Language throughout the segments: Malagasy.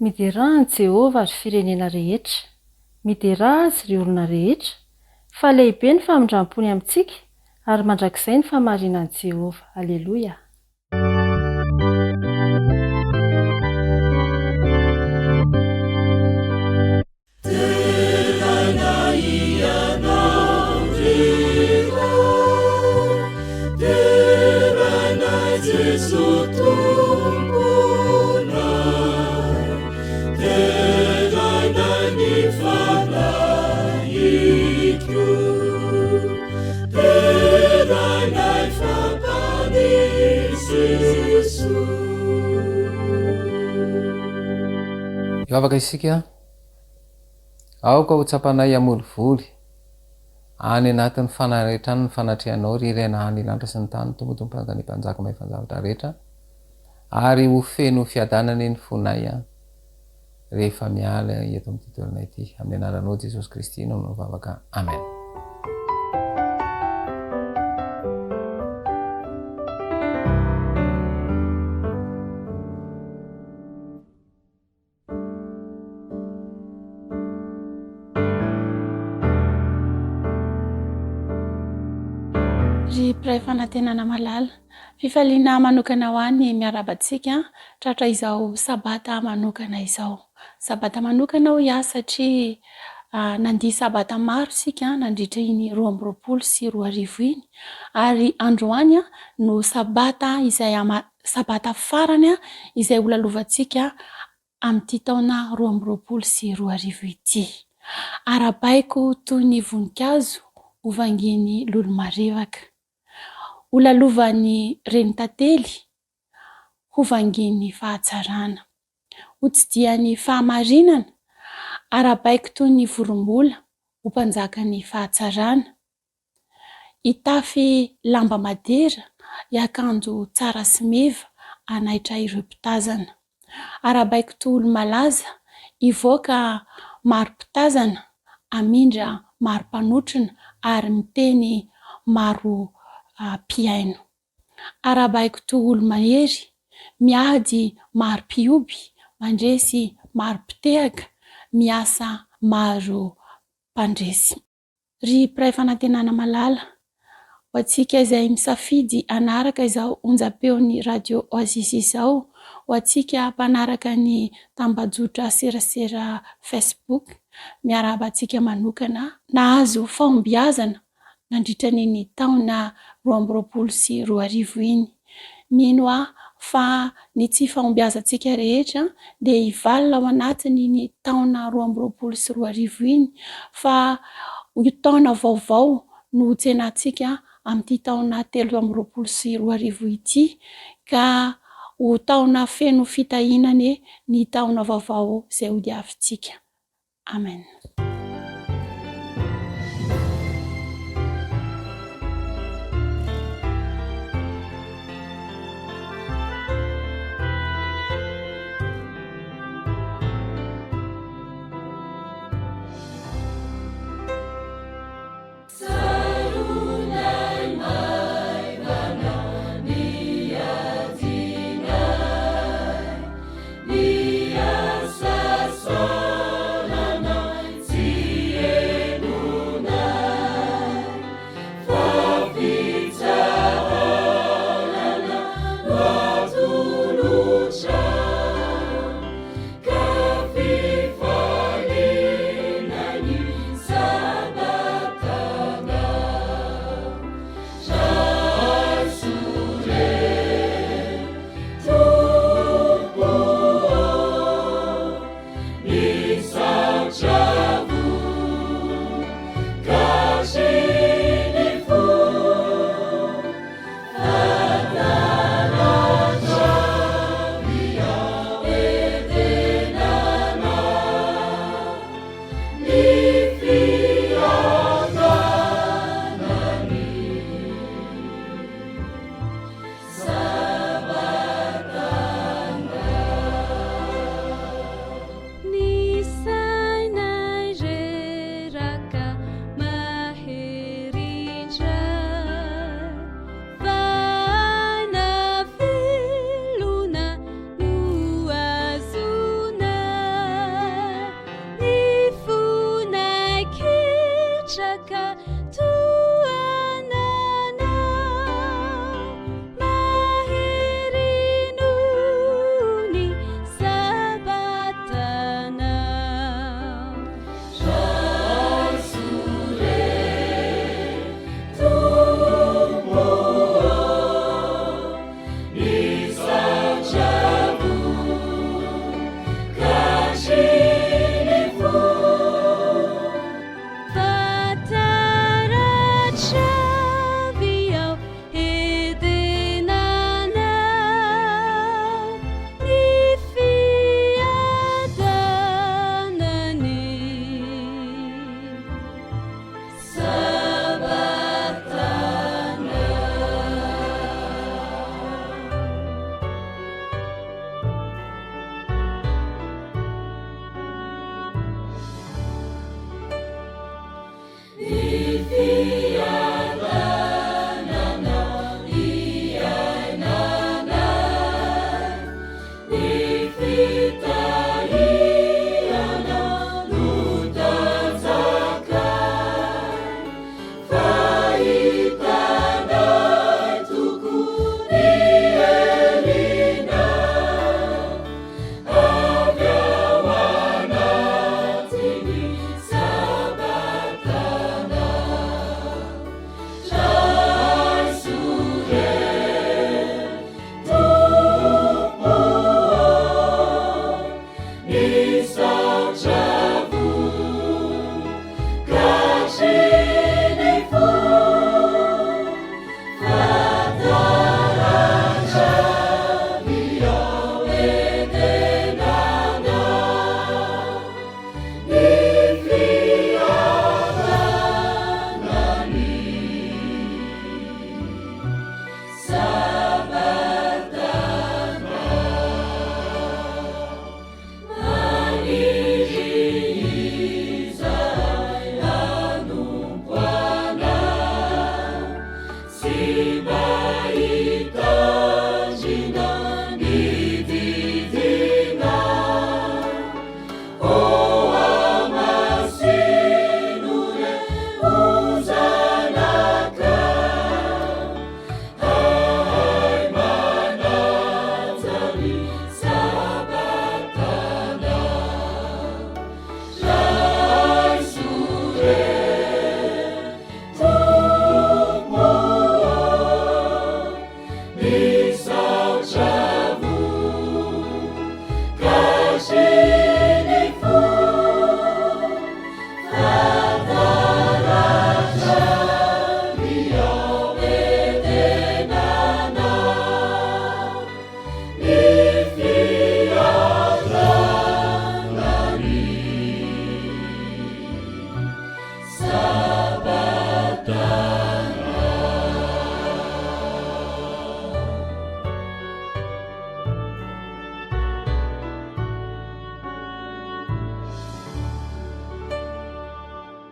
mideraha ny Jehova ary firenena rehetra, mideraha azy ry olona rehetra, fa lehibe ny famindram-pony amintsika ary mandrakizay ny famarinan'i Jehova. Aleloia. Io afaka isika aoka ho tsapanay amoly voly any anatin'ny fanarehetrany ny fanatrehanao rirena any lanitra sy ny tany tombotompoka ny mpanjaka mahaifanjavatra rehetra ary ho feno fiadanany ny fonay rehefa miala eto amin'ny toerana ity, amin'ny anaranao Jesosy Kristy no mivavaka. Amen. Ry mpiray fanantenana malala, fifaliana manokana ho any miarabantsika tratra izao sabata manokana izao. Sabata manokana ho iah satria nandihy sabata maro sika nandritra iny 2024 sy 2025 iny, ary androany no sabata izay sabata farany izay ho lalovantsika amin'ity taona 2024 sy 2025 ity. Arabaiko toy ny voninkazo ho vanginy lolo marevaka, ho lalovan'ny renitantely ho vanginy fahatsarana, ho tsidiany fahamarinana, arabaiko toy ny vorombola ho mpanjakany fahatsarana, hitafy lamba madera, hiakanjo tsara sy meva anaitra ireo mpitazana. Arabaiko toy olo malaza hivoaka maro mpitazana, amindra maro mpanotrona ary miteny maro mpiaino. Arabaiko toy olo mahery miady maro mpioby, mandresy maro mpitehaka, miasa maro mpandresy. Ry mpiray fanantenana malala, ho antsika izay misafidy anaraka izao onjam-peon'ny radio Oasis izao, ho antsika mpanaraka ny tambajotra serasera Facebook, miarabantsika manokana nahazo fahombiazana nandritra ny taona 2024 sy 2025 iny. Mino aho fa ny tsy fahombiazantsika rehetra dia hivalona ao anatiny ny taona 2024 sy 2025 iny, fa io taona vaovao no hotsenatsika amin'ity taona 2024 sy 2025 ity, ka ho taona feno fitahinane ny taona vaovao izay ho diavintsika. Amen.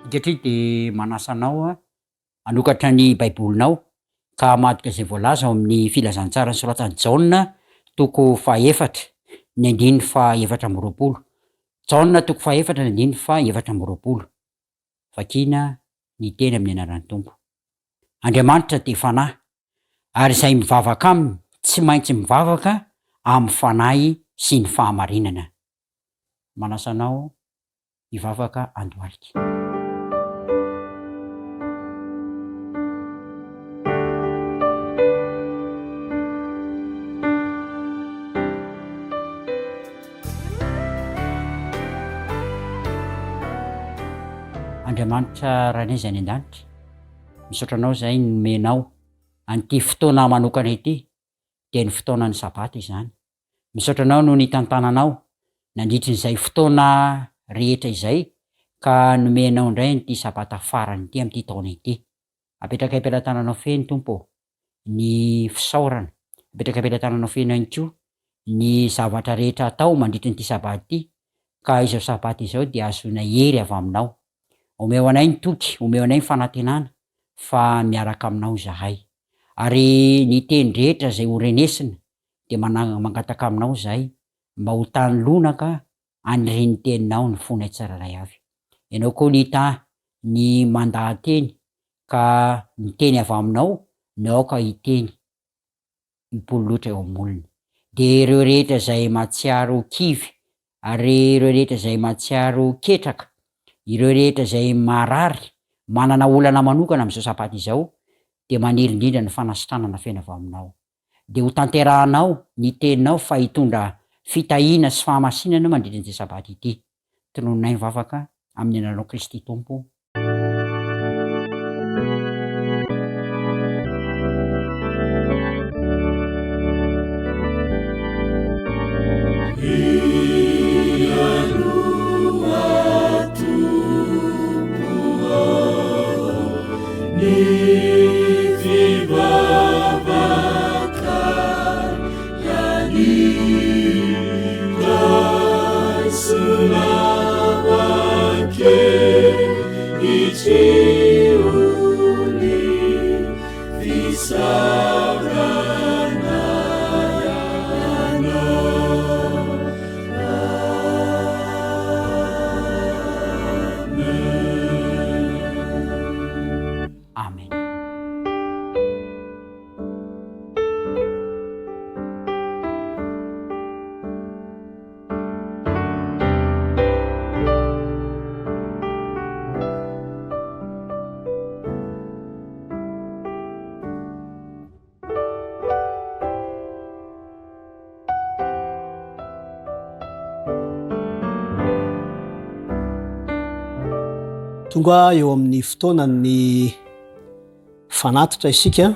Ankehitriny de manasanao a anokatra ny baibolinao ka madika zay voalaza ao amin'ny filazantsara ny soratany Jaona toko fahaefatra ny andiny fahaefatra amby roapolo. Jaona toko fahaefatra ny andiny fahaefatra amby roapolo. Vakina ny teny amin'ny anaran'ny Tompo. Andriamanitra de fanahy ary izay mivavaka aminy tsy maintsy mivavaka amin'ny fanahy sy ny fahamarinana. Manasanao hivavaka andohalika. Andriamanitra ranay zay any an-danitra, misaotranao zay nomenao an'ity fotoana manokana ity de ny fotoanan'ny sabata izany. Misaotranao no ny tantananao nandritry n'izay fotoana rehetra izay ka nomenao indray n'ity sabata farany ity amin'ity taona ity. Apetraka am-pelantananao feny Tompo ny fisaorana, apetraka am-pelantananao feny ihany koa ny zavatra rehetra atao mandritry n'ity sabata ity ka izao sabata izao dia azoina hery avy aminao. Omeo anay ny toky, omeo anay ny fanantenana fa miaraka aminao zahay. Ary ny teny rehetra zay horenesina de mangataka aminao zahay mba ho tany lonaka anireny teninao ny fonay tsiraray avy. Ianao koa ny ta ny mandahateny ka ny teny avy aminao ny aoka hiteny mipololotra eo amin'olony. De ireo rehetra zay mahatsiaro kivy ary ireo rehetra zay mahatsiaro ketraka, ireo rehetra zay marary manana olana manokana amin'izao sabata izao de maniry indrindra ny fanasitranana fena avy aminao. De ho tanterahanao ny teninao fa hitondra fitahiana sy fahamasinana mandritra n'ity sabata ity. Tonononay mivavaka amin'ny anaranao Kristy Tompo. Tonga eo amin'ny fotoanany fanatitra isika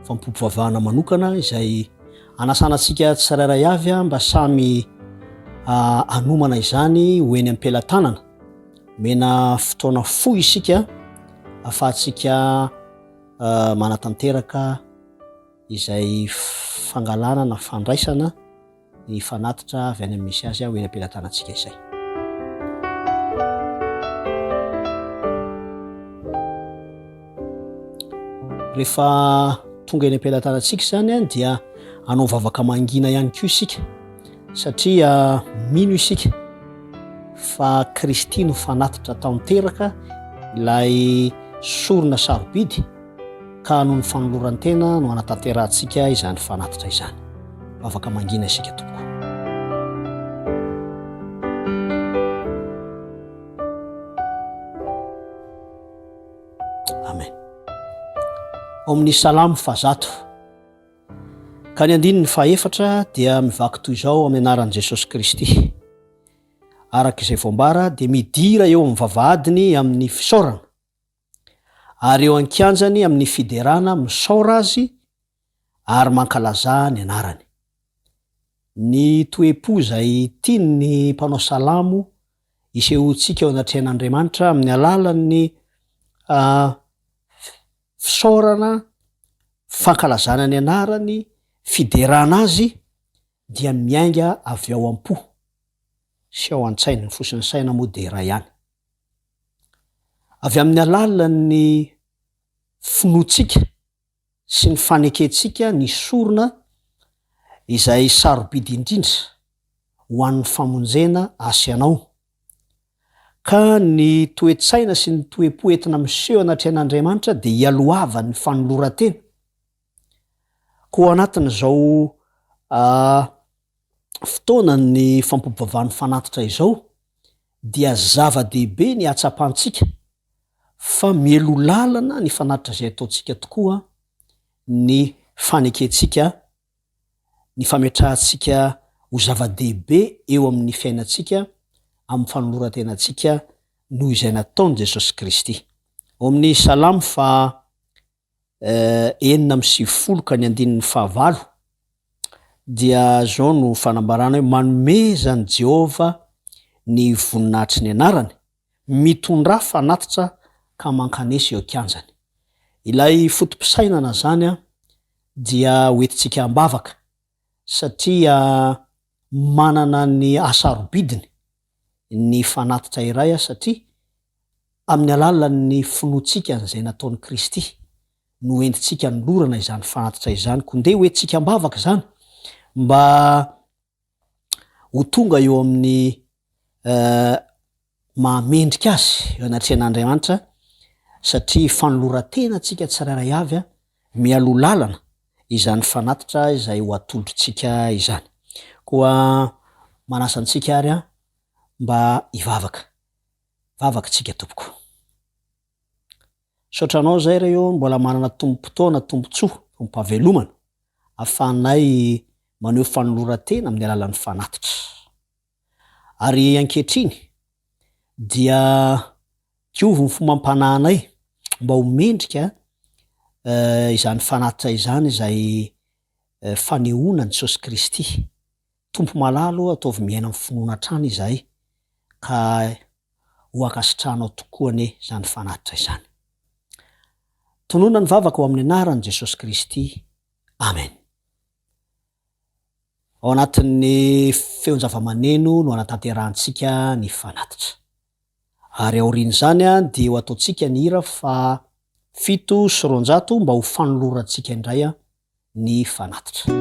fampivavahana manokana izay anasanantsika tsirairay avy mba samy anomana izany hoeny am-pelantanana. Mena fotoana fohy isika afahantsika manatanteraka izay fangalana na fandraisana ny fanatitra avy any amin'ny misy azy hoeny am-pelantanantsika izay. Rehefa tonga eny am-pelantanantsika zany dia anao vavaka mangina ihany koa isika satria mino isika fa Kristy no fanatitra tanteraka ilay sorona sarobidy ka noho ny fanoloran-tena no anatanterantsika izany fanatitra izany. Vavaka mangina isika tompoko. Amen. Amin'ny salamo fahazato ka ny andiny ny fahaefatra dia mivaky toy izao amin'ny anaran'i Jesosy Kristy. araka izay voambara de midira eo amin'ny vavahadiny amin'ny fisaorana ary eo ankianjany amin'ny fiderana misaora azy ary mankalaza ny anarany. Ny toepo zay tiany ny mpanao salamo isehontsika eo anatrehan'Andriamanitra amin'ny alalan'ny fisaorana, fankalazana ny anarany, fiderana azy dia miainga avy ao am-po sy ao an-tsaina, ny fosiny saina moa de iray ihany. Avy amin'ny alalan'ny finoatsika sy ny fanekentsika ny sorona izay sarobidy indrindra ho an'ny famonjena asy anao. Ka ny toe-tsaina sy ny toe-po entina miseho anatrehan'Andriamanitra de hialohavan'ny fanoloran-tena. Ko anatin'izao fotoana ny fampivavahan'ny fanatitra izao dia zava-dehibe ny hatsapantsika fa mielo lalana ny fanatitra izay ataontsika tokoa ny fanekentsika, ny fametrahantsika ho zava-dehibe eo amin'ny fiainantsika amin'ny fanoloran-tenantsika noho izay nataony Jesosy Kristy. Ao amin'ny salamo fa 4:9 dia zao no fanambarana hoe manomezany Jehova ny voninahitry ny anarany, mitondra fanatitra ka mankanesa eo kianjany. Ilay fotom-pisainana zany dia hoentintsika ambavaka satria manana ny asarobidiny ny fanatitra iray satria amin'ny alalan'ny finoatsika an'izay nataon'i Kristy no entintsika ny lorana izany fanatitra izany, ko nde hoentintsika ambavaka zany mba ho tonga eo amin'ny mahamendrika azy eo anatrehan'Andriamanitra satria fanoloran-tena tsika tsirairay avy mialo lalana izany fanatitra izay ho atolotritsika izany. Koa manasa antsika ary mba hivavaka tsika tompoko. Saotranao zay reo mbola manana tombo-potoana, tombo-tsoa, tombo-pahavelomana ahafahanay maneho fanoloran-tena amin'ny alalan'ny fanatitra. Ary ankehitriny dia diovy ny fomba ampananay mba ho mendrika izany fanatitra izany izay fanehoana Jesosy Kristy. Tompo malalo ataovy miaina amin'ny finoana hatrany izay ka ho akasitranao tokoa ane izany fanatitra izany. Tonona ny vavaka ho amin'ny anaran'i Jesosy Kristy. Amen. Ao anatin'ny feon-java-maneno no anatanterantsika ny fanatitra. Ary aorian'izany dia ho ataontsika ny hira fa 700 mba ho fanolorantsika indray ny fanatitra.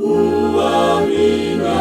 Uamina,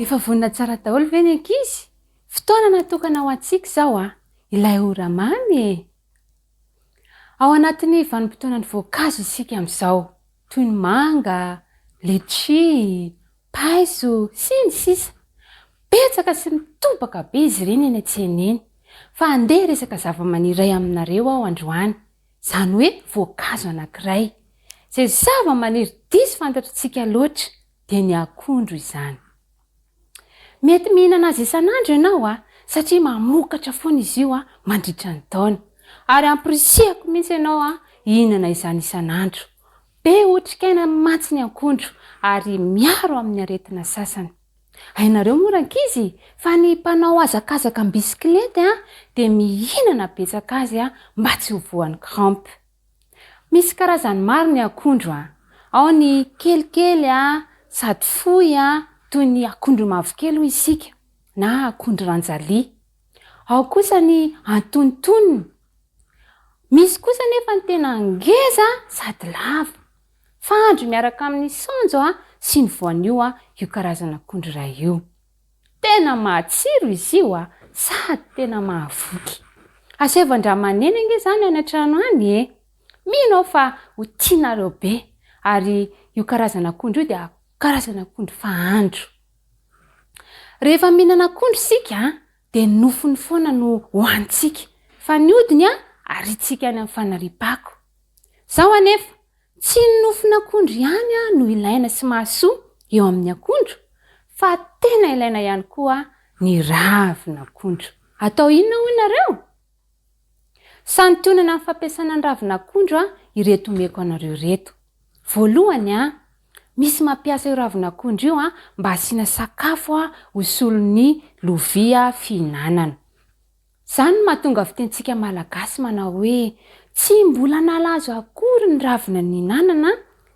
Efa vonina tsara daholo ve ny ankizy? Fotoana natokana ho antsika zao ilay ora mamy. Ao anatin'ny vanim-potoanan'ny voankazo isika amin'izao, toy ny manga, letchi, paiso, sy ny sisa. Betsaka sy mitobaka be izy ireny eny an-tsena eny. Fa andeha resaka zava-maniry iray aminareo aho androany, izany hoe voankazo anankiray. Izay zava-maniry diso fantatritsika loatra dia ny akondro izany. Mety mihinana azy isan'andro ianao satria mamokatra foana izy io mandritra ny taona. Ary amporisihako mihitsy ianao hihinana izany isan'andro. Be otrikaina matsy ny akondro ary miaro amin'ny aretina sasany. Hainareo moa ankizy fa ny mpanao hazakazaka amin'ny bisikilety dia mihinana betsaka azy mba tsy ho voan'ny crampe. Misy karazany maro ny akondro ao ny kelikely sady fohy toy ny akondro mavokely hoy isika na akondro ranjalia. Ao kosa ny antonontonony. Misy kosa nefa ny tena ngeza sady lava. Fandro miaraka amin'ny saonjo sy ny voanio io karazana akondro iray io. Tena matsiro izy io sady tena mahavoky. Asevandra-manena nge zany any an-trano any mino fa ho tianareo be. Ary io karazana akondro io dia karazana akondro fahandro. Rehefa mihinana akondro sika dia nofony foana no hoantsika. Fa ny hodiny aritsika any amin'ny fanariam-pako. Zao anefa tsy ny nofony akondro ihany no ilaina sy mahasoa eo amin'ny akondro, fa tena ilaina ihany koa ny ravina akondro. Atao inona hoy nareo? Santionana amin'ny fampiasana ny ravina akondro ireto omeko anareo reto. Voalohany misy mampiasa io ravina akondro io mba asiana sakafo hosolon'ny lovia fihinanana. Izany no mahatonga fitentsika malagasy manao hoe tsy mbola nala azo akory ny ravina ny hinanana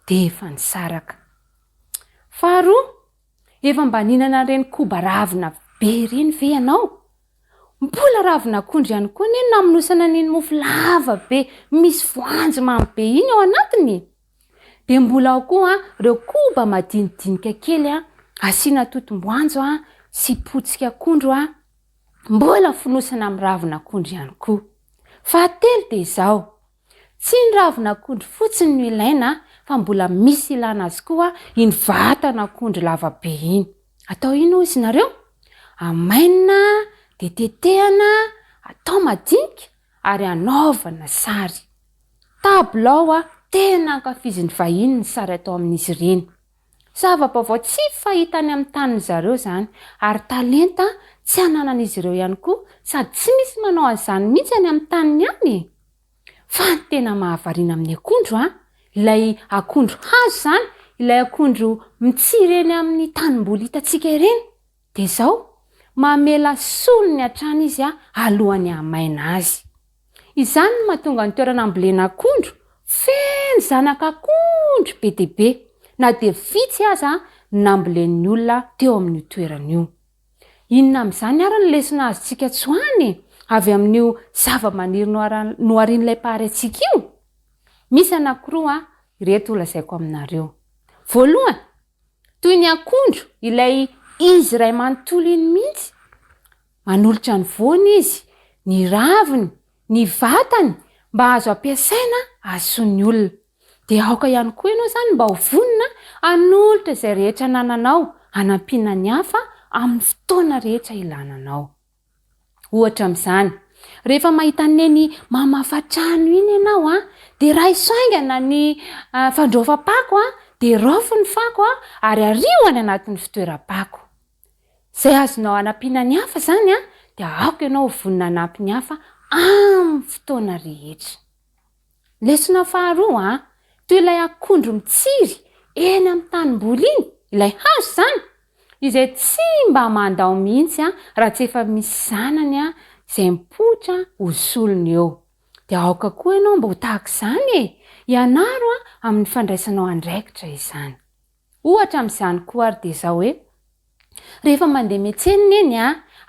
dia efa nisaraka. Faharoa, efa mba nihinana ireny koba ravina be ireny ve ianao? Mbola ravina akondro ihany koa ny namonosana ny mofo lava be misy voanjo mamy be iny ao anatiny. Dia mbola ao koa ireo koba madinidinika kely asiana totom-boanjo sy potsika akondro mbola fonosana amin'ny ravina akondro ihany koa. Fahatelo dia izao. Tsy ny ravina akondro fotsiny no ilaina fa mbola misy ilana azy koa iny vatana akondro lava be iny. Atao ino izy nareo? Amainina, dia tetehana, atao madinika ary anaovana sary. Tabilao tena ankafizin'ny vahiny ny sary atao amin'izy ireny. Zava-baovao tsy fahita any amin'ny tanin'ny zareo izany ary talenta tsy ananan'izy ireo ihany koa sady tsy misy manao an'izany mihitsy any amin'ny taniny any. Fa ny tena mahavariana amin'ny akondro ilay akondro hazo izany ilay akondro mitsiry eny amin'ny tanimboly hitantsika ireny dia izao mamela solony hatrany izy alohany hamaina azy. Izany no mahatonga ny toerana ambolena akondro feno zanak'akondro be dia be, na dia vitsy aza nambolen'ny olona teo amin'ny toerana io. Inona amin'izany ary ny lesona azontsika tsoany avy amin'io zava-maniry noharian'ilay pary antsika io? Misy anankiroa ireto lazaiko aminareo. Voalohany, toy ny akondro ilay izy iray manontolo iny mihitsy, manolotra ny voany izy, ny raviny, ny vatany mba azo ampiasaina ahasoan'ny olona. Dia aoka ihany koa ianao izany mba ho vonina hanolotra izay rehetra nananao, hanampiana ny hafa amin'ny fotoana rehetra ilananao. Ohatra amin'izany, rehefa mahita neny mamafa trano iny ianao dia raisoaingana ny fandraofam-pako dia raofy ny fako ary ario any anatin'ny fitoeram-pako. Izay azonao hanampiana ny hafa izany dia aoka ianao ho vonina hanampy ny hafa amin'ny fotoana rehetra. Lesona faharoa, toy ilay akondro mitsiry eny amin'ny tanimboly iny, ilay hazo izany, izay tsy mba mandao mihitsy raha tsy efa misy zanany izay mipoitra ho solony eo. Dia aoka koa ianao mba ho tahaka izany ianaro amin'ny fandraisanao andraikitra izany. Ohatra amin'izany koa ary dia izao hoe, rehefa mandeha miantsena eny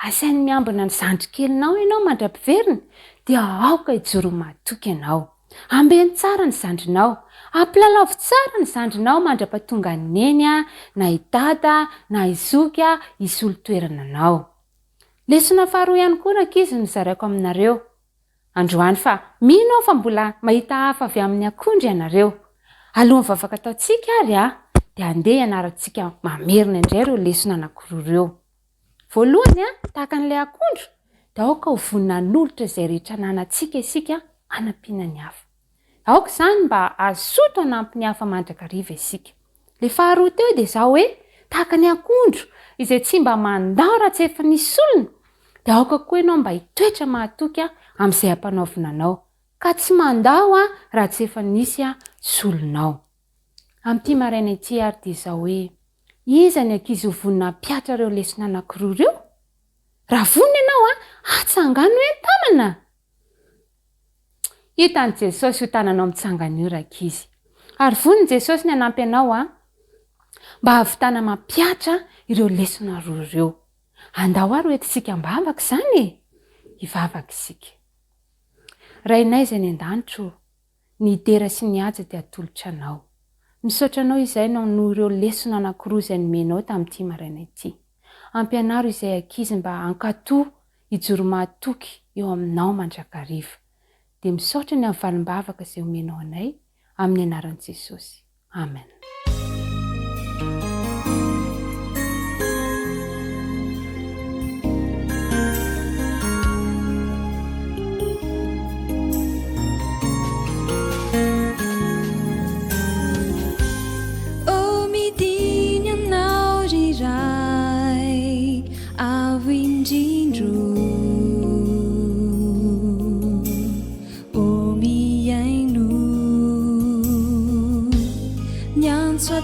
asainy miambina ny zandrikelinao ianao mandra-piverina, dia aoka hijoro mahatoky ianao. Ambeny tsara ny zandrinao, ampilalao tsara ny zandrinao mandra-pahatonga neny na hidada na hizoky hisolo toerana anao. Lesona faharoa ihany koa ankizy no zaraiko aminareo. Androany fa mino aho fa mbola mahita hafa avy amin'ny akondro ianareo. Alohan'ny vavaka ataontsika ary dia andeha ianarantsika mamerina indray ireo lesona anankiroa ireo. Voalohany tahaka an'ilay akondro dia aoka ho vonina hanolotra izay rehetra nanantsika isika hanampiana ny hafa. Aoka izany mba azoto hanampy ny hafa mandrakariva isika. Le faharoa teo dia izao hoe, tahaka ny akondro izay tsy mba mandao raha tsy efa nisy solona, dia aoka koa ianao mba hitoetra mahatoky amin'izay ampanaovina anao, ka tsy mandao raha tsy efa nisy solonao. Amin'ity maraina ity ary dia izao hoe, iza ny ankizy ho vonina hampiatra ireo lesona anankiroa ireo? Raha vonina ianao hatsangano entamana. Hitan'i Jesosy ho tananao mitsangana io rankizy. Ary vonin' Jesosy ny hanampy anao mba havitana mampiatra ireo lesona roa ireo. Andao ary hoentintsika mbavaka izany hivavaka isika. Rainay izay ny an-danitro, ny idera sy ny haja dia atolotra anao. Misaotra anao izay noho ireo lesona anankiroa izay nomenao tamin'ity maraina ity. Ampianaro izay ankizy mba hankatoa hijoro mahatoky eo aminao mandrakariva. Dia misaotra ny amin'ny valim-bavaka izay omenao anay amin'ny anaran'i Jesosy. Amen.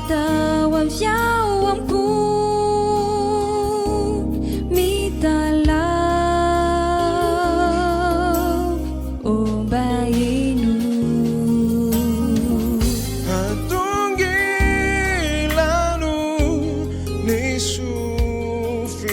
Tao am fiao amko mitalao omba eno atongilano ny sofinao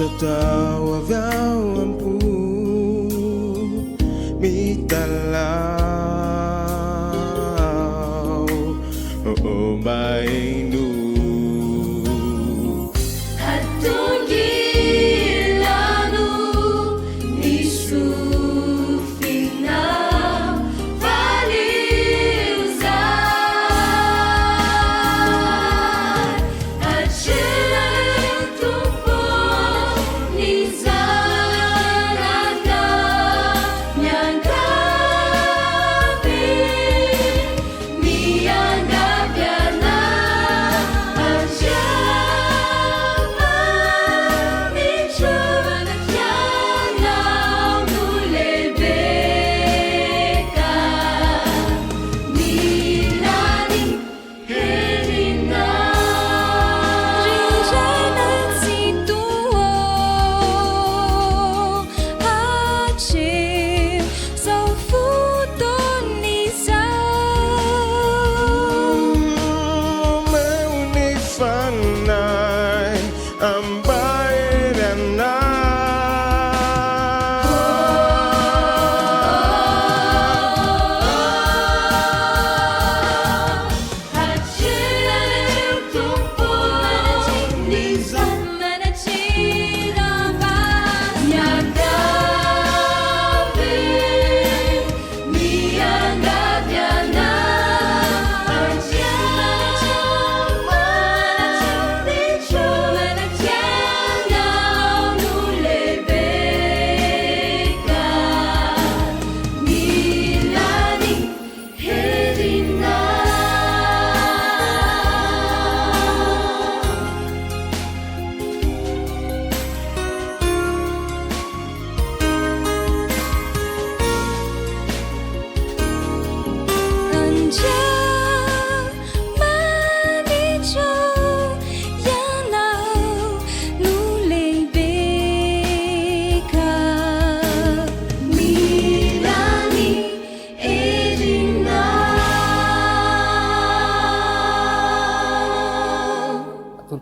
satao avy ao ampo mitalao mba ino hatungilano ni sufina valiuzar achetumpo ni zanaka nyangapi miangavyana ajama michona yanao nulebeka milani herina rijana situo achim sau futonisa meunifanai ambairana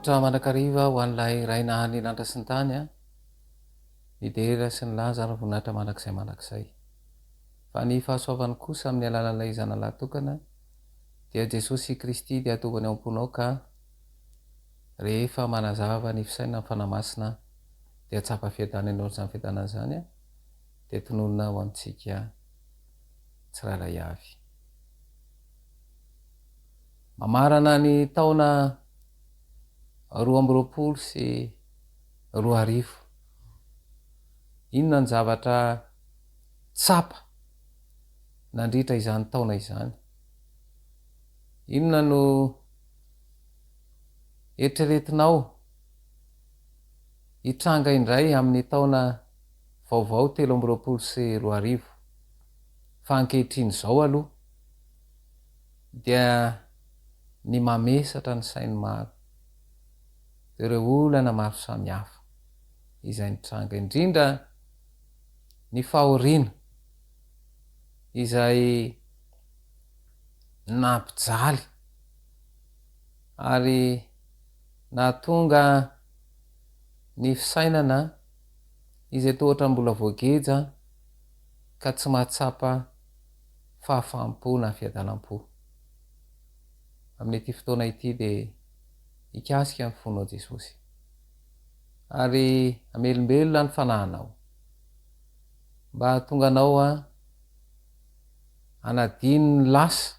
atolotra manakariva ho an'ilay raina hanenandra sy ny tany a miderera sy ny laza ary voninahitra manakizay manakizay fa ny fahasoavany kosa amin'ny alalan'ilay zanalahy tokana dia Jesosy Kristy dia atovany ao am-ponao ka rehefa manazava ny fisaina ny fanamasina dia tsapa fiadana ianao izany fiadanana izany a dia tononona ho amintsika tsirairay avy mamarana ny taona 2020 sy 2020 inona ny zavatra tsapa nandritra izany taona izany inona no eritreretinao hitranga indray amin'ny taona vaovao 2020 sy 2020 fa ankehitriny izao aloha dia ny mamesatra ny sainy maro ireo olana maro samihafa izay nitranga indrindra ny fahoriana izay nampijaly ary nahatonga ny fisainana izay tohatra mbola voageja ka tsy mahatsapa fahafaham-po na fiadalam-po amin'ity fotoana ity dia hikasika ny fonao Jesosy ary amelombelona ny fanahinao mba hahatonga anao anadiny ny lasa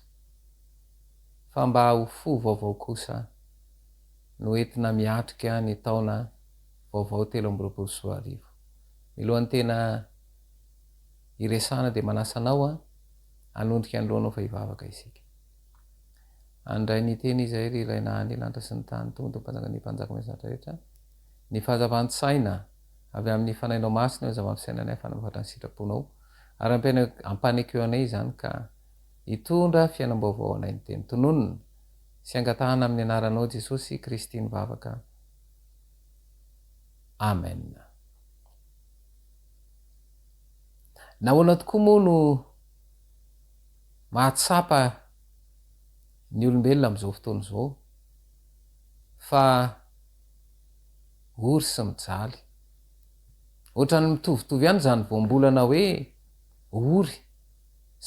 fa mba ho fo vaovao kosa no entina miatrika ny taona vaovao 2020 milohan'ny tena iresana dia manasanao anondrika anylohanao fa hivavaka isika andray ny teny izay ry raina hanenandra sy ny tany tomtompanjaka ny mpanjaka mezatra rehetra ny fahazavan-tsaina avy amin'ny fanainao masina eo zava-misaina anay fanapatra ny sitraponao ary ampanekeo anay izany ka hitondra fiainam-baovao anay ny teny tononona sy angatahana amin'ny anaranao Jesosy Kristy ny vavaka. Amen. Nahoana tokoa moa no mahatsapa ny olombelona amin'izao fotoana izao fa ory sy mijaly ohatrany mitovitovy ihany zany voambolana hoe ory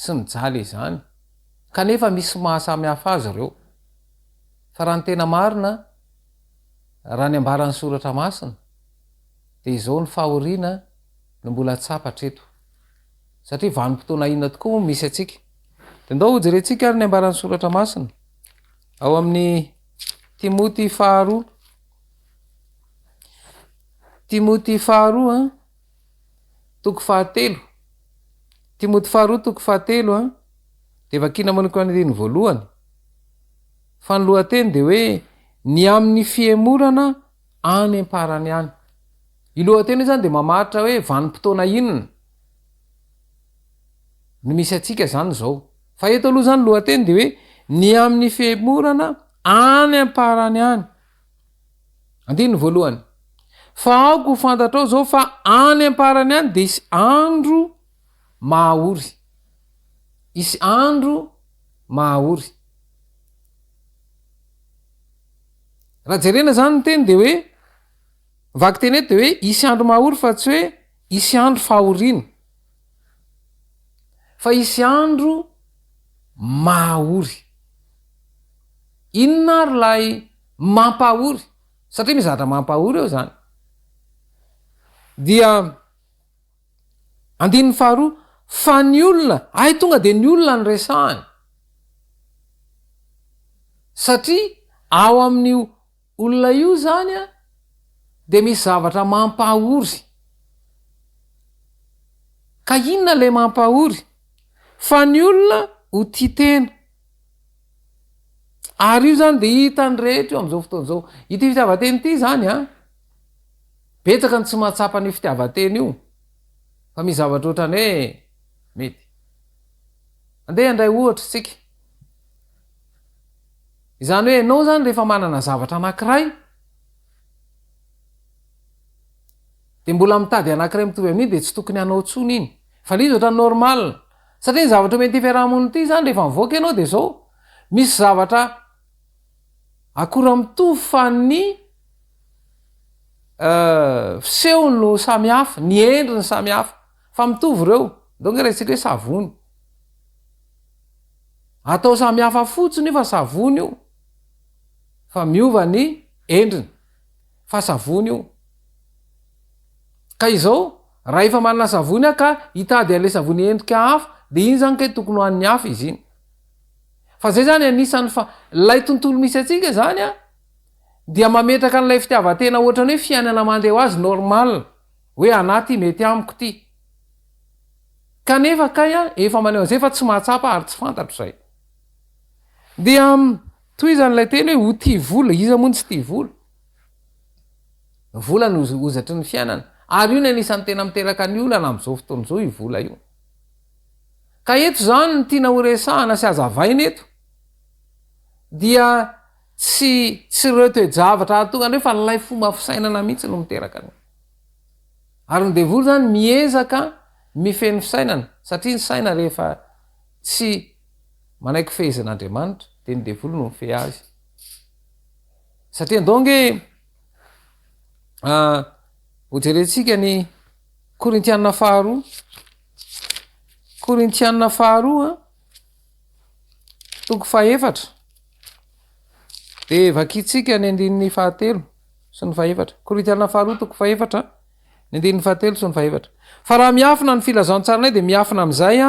sy mijaly izany kanefa misy mahasamy hafa azy ireo fa raha ny tena marina raha ny ambaran'ny soratra masina de izao ny fahoriana no mbola tsapatra eto satria vanim-potoana inona tokoa misy atsika de ndao hojerentsika ary ny ambaran'ny soratra masina ao amin'ny Timoty faharoa toko fahatelo Timoty faharoa toko fahatelo de vakina manoko any andiny voalohany fa ny lohateny de hoe ny amin'ny fiemorana any amparany any. I lohateny io zany de mamaritra hoe vanim-potoana inona no misy atsika zany zao fa eto aloha zany lohateny de hoe ny amin'ny fiemorana any amparany any. Andiny voalohany fa aoko ho fantatrao zao fa any amparany any de isy andro mahaory. Isy andro mahaory. Raha jerena zany ny teny de hoe vaky teny eto de hoe isy andro mahaory fa tsy hoe isy andro fahoriana fa isy andro mahaory. Inona ary lay mampahory satria mizatra mampahory eo zany dia andin'ny faharoa fa ny olona tonga de ny olona ny resahany satria ao amin'ny olona io zany de misy zavatra mampahory. Ka inona le mampahory? Fa ny olona ho tia tena. Ary io zany de hitany rehetra eo am'izao fotoana zao. Ity fitiavateny ity zany betsaka ny tsy mahatsapa ny fitiavateny io fa misy zavatra ohatrany hoe mety andeha andray ohatra sika izany hoe ianao zany rehefa manana zavatra anankiray de mbola mitady anankiray mitovy amin'iny de tsy tokony hanao tsony iny fa lizy ohatrany normal satria ny zavatra mety fiarahamonina ity zany rehefa mivoaka ianao de zao misy zavatra akora mitovy fa ny fiseho no samy hafa ny endriny samy hafa fa mitovy reo donc resika hoe savony atao samy hafa fotsiny fa savony io fa miova ny endriny fa savony io. Ka izao raha efa manana savony ka hitady an'le savony endrika hafa de iny zany ke tokony ho an'ny hafa izy iny fa zay zany anisany fa lay tontolo misy atsika zany dia mametraka an'ilay fitiavatena ohatrany hoe fiainana mandeha ho azy normal hoe anaty mety amiko ty kanefa kay efa maneo an'izay fa tsy mahatsapa ary tsy fantatro zay dia toy izan'ilay teny hoe ho tia vola iza moa tsy tia vola vola no ozatry ny fiainana ary io ny anisan'ny tena miteraka ny olana am'izao fotoana zao i vola io ka eto zany ny tiana horesahana sy azavaina eto dia tsy reo toe-javatra tonga andreo fa lay fomba fisainana mihitsy no miteraka ny ary ny devoly zany miezaka mifeny fisainana satria ny saina rehefa tsy manaiky fehezin'Andriamanitra de ny devoly no mife azy satria ndonge hojerentsika ny Korintianina faharoa toko fahaefatra de vakitsika ny andin'ny fahatelo sy ny fahaefatra. Korintianina faharoa toko fahaefatra ny andin'ny fahatelo sy ny fahaefatra. Fa raha miafina ny filazantsara de miafina am'izay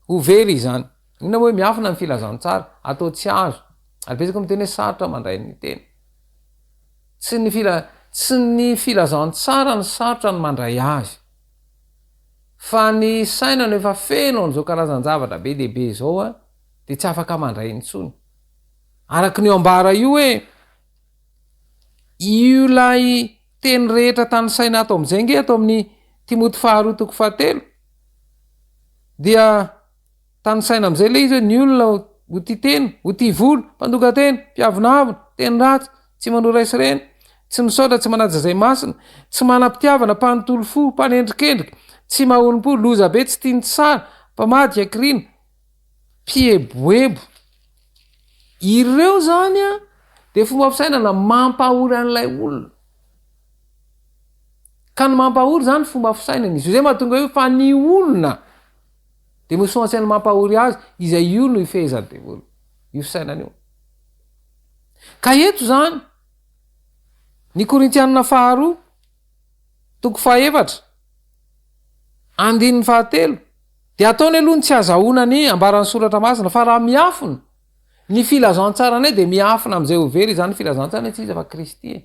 ho very izany. Inona moa hoe miafina ny filazantsara atao tsy azo ary betsaka miteny hoe sarotra mandray ny teny tsy ny filazantsara ny sarotra ny mandray azy fa ny saina no efa feno an'izao karazan-javatra be dehibe zao de tsy afaka mandray intsony araky ny ambara io hoe io lay teny rehetra tany saina ato am'izay nge ato amin'ny Timoty faharoa toko fahatelo dia tany saina am'izay le izy hoe ny olona ho tia tena ho tia volo mpandoka tena mpiavonavina teny ratsy tsy manoraisy reny tsy misaotra tsy manaja zay masina tsy manam-pitiavana mpanontolo fo mpanendrikendrika tsy mahonim-po loza be tsy tiany tsara mpamadika kirina mpieboebo ireo zany de fomba fisainana mampahory an'ilay olona ka ny mampahory zany fomba fisainana izy zay mahatonga hoe fa ny olona de misoasainy mampahory azy izay io no ifehezany devoly io fisainana io ka eto zany ny korintianina faharoa toko fahaefatra andininy fahatelo de ataony aloha ny tsy azahoana ny ambaran'ny soratra masina fa raha miafina ny filazantsarany de miafina am'izay overy zany filazantsarany tsy izy fa Kristy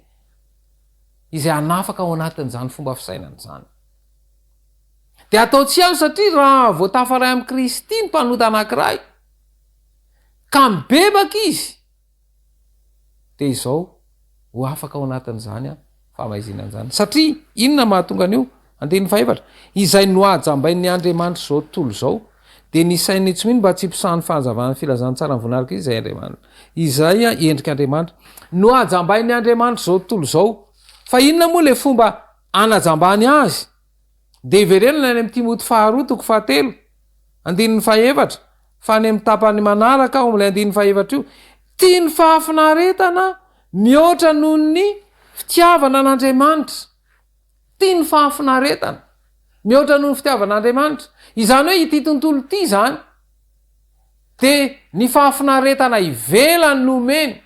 izay anafaka ao anatin'izany fomba fisainana zany de atao tsy azo satria raha voatafaray amin'i Kristy ny mpanota anankiray ka mibebaka izy de izao ho afaka ao anatin'izany a famaizinan'izany satria inona mahatonga an'io andininy faefatra izay noajambain'ny Andriamanitra zao tontolo zao de nisainy tsy mino mba tsy mpisahan'ny fanjavana filazantsara ny voninahitra izay Andriamanitra izay a endrika Andriamanitra noajambain'ny Andriamanitra zao tontolo zao fa inona moa le fomba anajambany azy de iverenana any amin'ny Timoty faharoa toko fahatelo andininy faefatra fa any amin'ny tapany manaraka ao am'lay andininy faefatra io tia ny fahafinaretana mihoatra noho ny fitiavana an'Andriamanitra tia ny fahafinaretana mihoatra noho ny fitiavana an'Andriamanitra izany hoe ity tontolo ity zany de ny fahafinaretana ivelany nomeny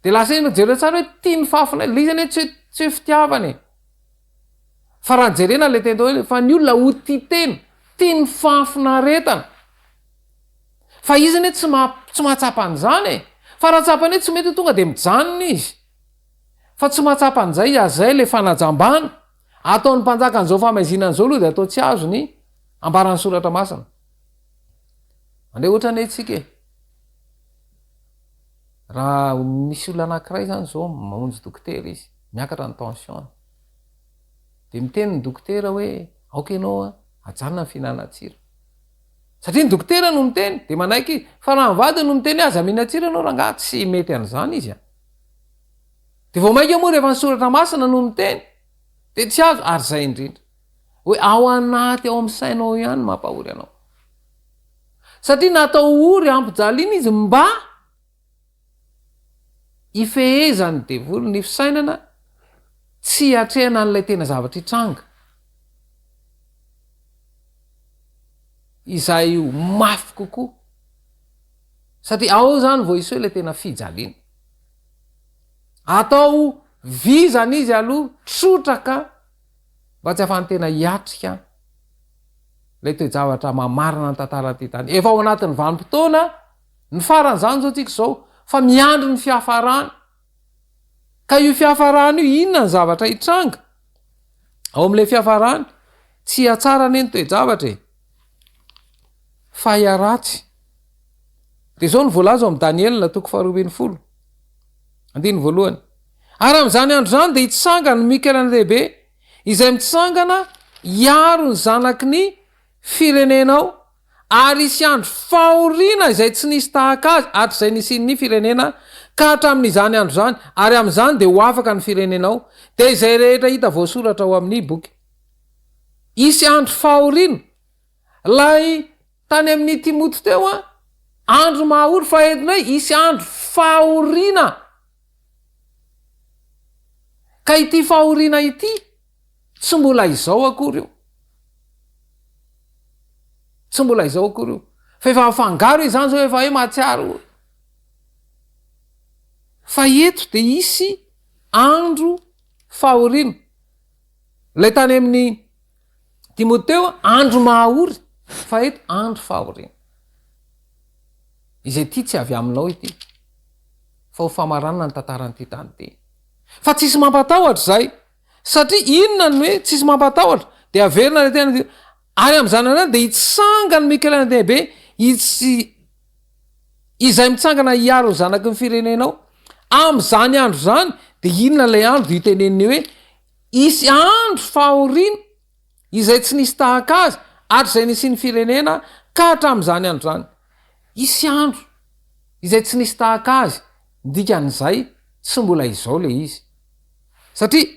de lasa ino jerena tsara hoe tia ny fahafinaretana le izany hoe tsy hoe fitiavana fa raha jerena le tena hoe fa ny olona ho titeny tia ny fahafinaretana fa izany hoe tsy mahatsapan'izany fa raha tsapany hoe tsy mety ho tonga de mijanona izy fa tsy mahatsapan'izay azay le fanajambana ataon'ny mpanjakan'izao famaizinan'izao aloha de atao tsy azo ny ambaran'ny soratra masina ande ohatrany etsika raha misy olona anankiray zany zao mamonjy dokotera izy miakatra ny tension de miteny ny dokotera hoe aoka ianao ajanona ny fihinanatsira satria ny dokotera no miteny de manaiky fa raha mivady no miteny aza mihinan-tsira anao raha nga tsy mety an'izany izy a de vao maika moa rehefa ny soratra masina no miteny de tsy azo ary zay indrindra hoe ao anaty ao amin'ny sainao ihany mampahory anao satria natao ory ampijaliana izy mba ifehezany devoly ny fisainana tsy atrehana an'ilay tena zavatra hitranga izay mafy kokoa satria ao zany vo isy hoe le tena fijaliana atao vizany izy aloha trotraka mba tsy afahany tena hiatrika le toe-javatra mamarina ny tantara ty tany efa ao anatin'ny vanim-potoana ny farany zany zao tsika zao fa miandry ny fiafarany ka io fiafarany io inona ny zavatra hitranga ao am'le fiafarany tsy atsara ny toe-javatra fa hiaratsy de zao ny voalaza amin'ny Danielina toko 12 andiny voalohany ary am'izany andro zany de hitsangana ny mikelana lehibe izay mitsangana hiaro ny zanaky ny firenenao ary isy andro fahoriana izay tsy nisy tahaka azy hatrizay nisin'ny firenena ka hatramin'izany andro zany ary am'izany de ho afaka ny firenenao de izay rehetra hita voasoratra ao amin'ny boky isy andro fahoriana lay tany amin'ny Timoty teo a andro mahaory fa entinay isy andro fahoriana ka ity fahoriana ity tsy mbola izao akory io tsy mbola izao akory io fa efa afangaro izany zao efa hoe mahatsiaro fa eto de isy andro fahoriana lay tany amin'ny Timoteo andro mahaory fa eto andro fahoriana izay ty tsy avy aminao ity fa ho famaranana ny tantaran'ity tany ty fa tsisy mampatahotra zay satria inona ny hoe tsisy mampatahotra de averina le tena ary am'izany anay de hitsangany mikelana dehibe izay mitsangana hiaro ny zanaky ny firenenao am'izany andro zany de inona lay andro de hiteneniny hoe isy andro fahoriana izay tsy nisy tahaka azy hatrizay nisy ny firenena ka hatramin'izany andro zany isy andro izay tsy nisy tahaka azy dikan'izay tsy mbola izao le izy satria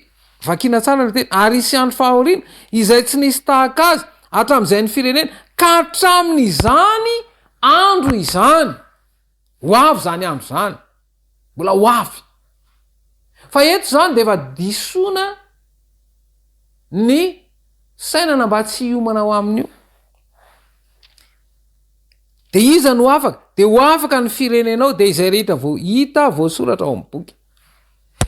vakina tsara le teny ary isy andro fahoriana izay tsy nisy tahaka azy hatramin'izay ny firenena ka hatramin'izany andro izany ho avy zany andro zany mbola ho avy fa eto zany de efa disoina ny sainana mba tsy iomana ao amin'io de iza no afaka de ho afaka ny firenenao de izay rehetra vo hita voasoratra ao amin'ny boky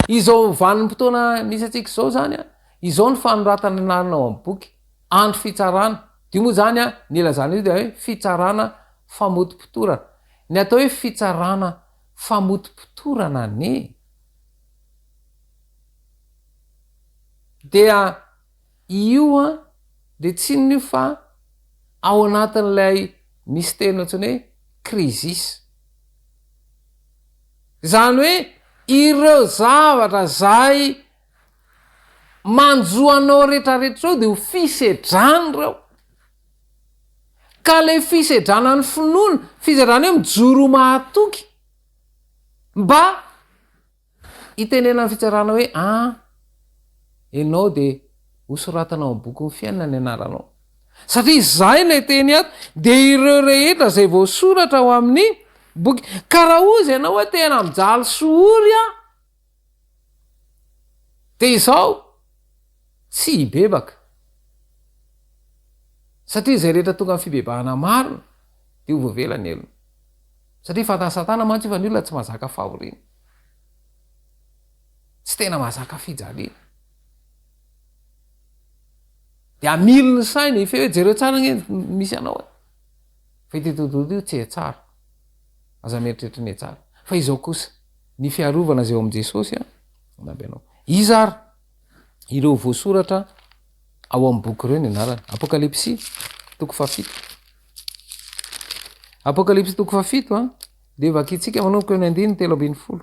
izao vanim-potoana misy atsika izao zany a izao ny fanoratana anarina ao amin'ny boky andro fitsarana dio moa zany a ny elazana io de hoe fitsarana famotim-pitorana ny atao hoe fitsarana famotim-pitorana ne dia io a de tsy nio fa ao anatin'ilay misy tena ohatrany hoe krizis zany hoe ireo zavatra zay manjoanao rehetrarehetra reo de ho fisedrany reo ka le fisedrana ny finoana fisedrana hoe mijoro mahatoky mba hitenena ny fitsarana hoe ianao de hosoratanao amin'ny boky ny fiainana ny anaranao satria zay lay teny ato de ireo rehetra zay voasoratra ao amin'ny boky ka raha ozy ianao hoe tena mijaly sohory a de izao tsy hibebaka satria zay rehetra tonga amin'ny fibebahana marina de ho voavelany elona satria fantany satana mantsy io fa ny olona tsy mahazaka fahoriana tsy tena mahazaka fijaliana de amily ny saina ife hoe jereo tsara ny misy anao fa itetododo io tsy tsara aza mieritreritra ny tsara fa izao kosa ny fiarovana zay eo am' Jesosy a nambenao izary ireo voasoratra ao amin'ny boky ireo ny anarany apokalipsy toko fafito apokalipsy toko fafito a de vakitsika manomboka ny 9:30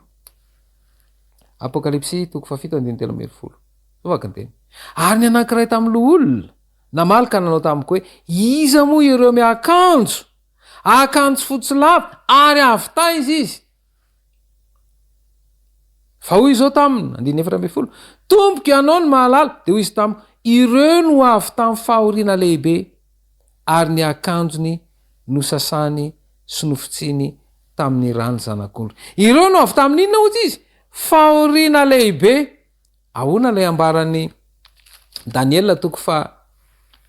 apokalipsy toko fafito 9:30 vaky ny teny ary ny anankiray tamin'loa olona namaly ka nanao tamiko hoe iza moa ireo miakanjo akanjo fotsy lava ary avy izy fa hoy izao taminy 9:40 tomboka ianao ny mahalala de hoy izy tamiko ireo no avy tamin'ny fahoriana lehibe ary ny akanjony no sasany sy nofitsiny tamin'ny rany zanak'ondry ireo no avy tamin'inona ozy izy fahoriana lehibe ahoana lay ambarany Daniela toko fa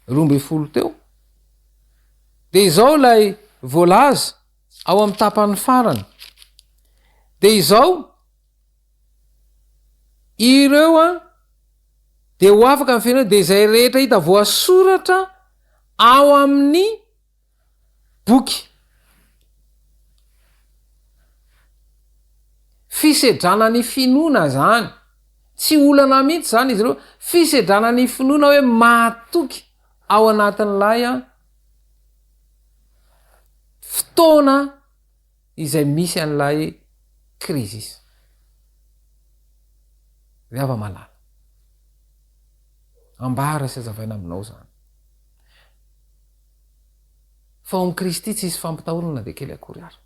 12 teo de izao lay voalaza ao amin'ny tapany farany de izao ireo a de ho afaka ny fiainana de izay rehetra hita voasoratra ao amin'ny boky fisedrana ny finoana zany tsy olana mihitsy zany izy ireo fisedrana ny finoana hoe mahatoky ao anatin'lay a fotoana izay misy an'lay krizis reava malala ambara sy azavaina aminao zany fa om Kristy tsy isy fampitahorana de kely akory ary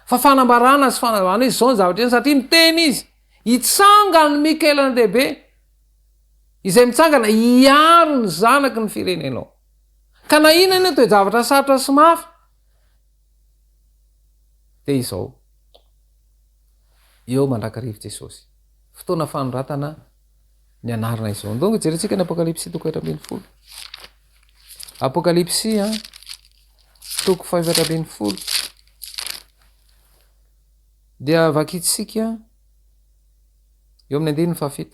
fa fanambarana sy fanavana izy zao ny zavatra eny satria miteny izy hitsangany mikelana lehibe izay mitsangana hiaro ny zanaky ny firenenao ka na inana io toe-javatra sarotra sy mafy de izao eo mandrakarivo Jesosy fotoana fanoratana ny anarana izao ndongo jerentsika ny apokalipsy toko 20 apokalipsy a toko 5:20 dia vakitsika eo amin'ny 7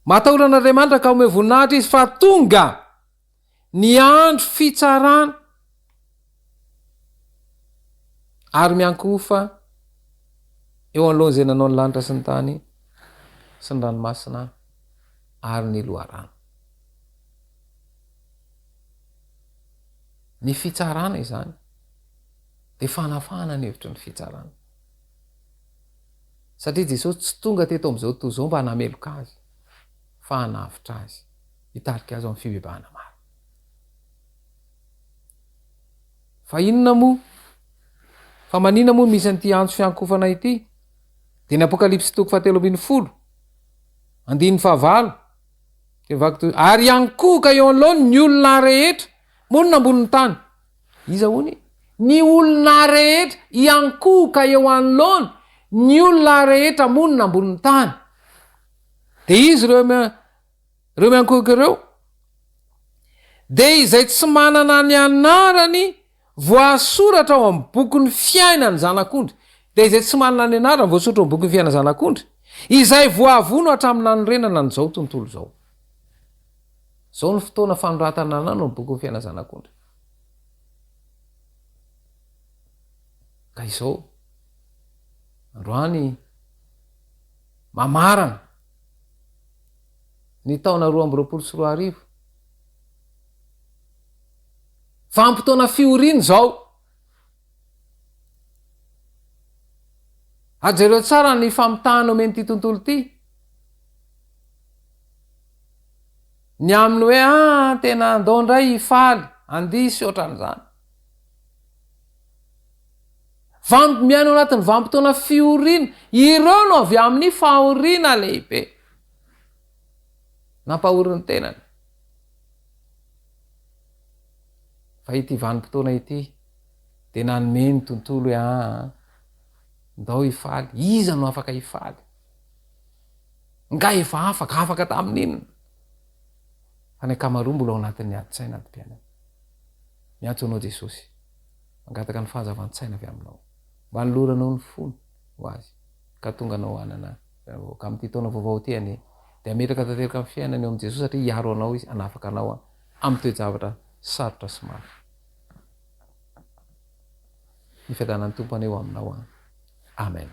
matahoran'Andriamanitra ka ome voninahitra izy fa tonga ny andro fitsarana ary miankofa eo anoloana zay nanao ny lanitra sy ny tany sy ny ranomasina ary ny loharano ny fitsarana izany de fanafahana ny hevitry ny fitsarana satria Jesosy tsy tonga teto am'izao tontolo zao mba hanameloka azy fa hanavitra azy hitarika azy amin'ny fibebahana maro fa inona moa fa manina moa misy an'ity andro fiankofana ity de ny apokalipsy toko 7:10 ary iankoka eo anoloany ny olona rehetra monina ambonin'ny tany iza hony ny olona rehetra iankoka eo anoloany ny olona rehetra monina ambonin'ny tany de izy reo miankoiky ireo de izay tsy manana ny anarany voasoratra ao amin'ny bokyny fiainany zanak'ondry de izay tsy manana ny anarany voasoratra ao amin'ny bokyny fiainany zanak'ondry izay voavono hatramin'ny nanorenana n'izao tontolo zao. Zao ny fotoana fanoratana anano ny bokyny fiainany zanak'ondry. Ka izao androany mamarana ny taona 2024 vanim-potoana fioriny zao. Ajereo tsara ny famitahana omeny ty tontolo ty. Ny aminy hoe tena andao ndray hifaly andisy ohatran'izany. Miaino anatin'ny vanim-potoana fiorina ireo no avy amin'ny fahoriana lehibe nampahorin'ny tenany. Fa ity vanim-potoana ity de nanomeny tontolo hoe ndao hifaly. Iza no afaka hifaly? Nga efa afaka tamin'inona? Fa ny ankamaroa mbola ao anatin'ny adi-tsaina ady-piainana. Miantso anao Jesosy, mangataka ny fahazavantsaina avy aminao, mba noloranao ny fony ho azy ka tonga anao anana ka amin'ity taona vaovao ty any de ametraka tanteraka amin'ny fiainana eo amin'i Jesosy satria hiaro anao izy, anafaka anao amin'ny toe-javatra sarotra sy mafy. Ny fiadanan'ny tompo aneo aminao. Amen.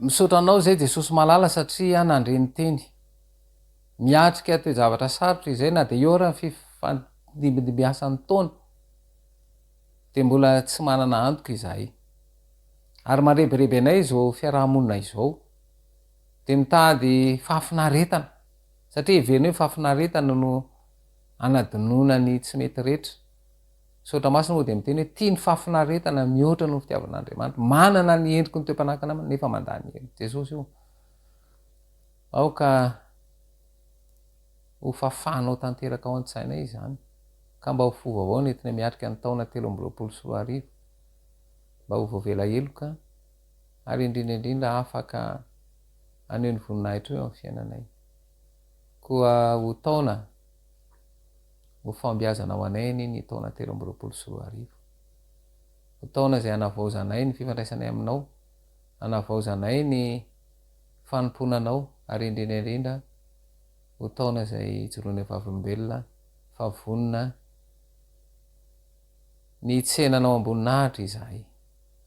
misaotra anao zay jesosy malala satria nandreny teny miatrika toe zavatra sarotra izay na de eo raha fifandimbiasan'ny taona de mbola tsy manana antoka izahay ary mareberebe anay zao fiarahamonina izao de mitady fahafinaretana satria iverina hoe fahafinaretana no anadinonany tsy mety rehetra sotra masina moa de miteny hoe tia ny fahafinaretana mihoatra no fitiavan'andriamanitra manana ny endriko ny toe-panakana nefa mandany hely jesosy io aoka ho fafanao tanteraka ao an-tsainay izany ka mba ho fova avao nentina miatrika ny taona 324 mba ho voavela eloka ary indrindraindrindra afaka aneo ny voninahitra eo amin'ny fiainanay koa ho taona ho fambiazana ho anay ny taona 324 ho taona zay anavaozanay ny fifandraisanay aminao anavaozanay ny fanomponanao ary indrindraindrindra ho taona zay joroany vavolombelona favonina ny tsenanao amboninahitra izahay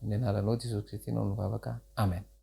ny anaranao jesosy kristy nao nivavaka amen.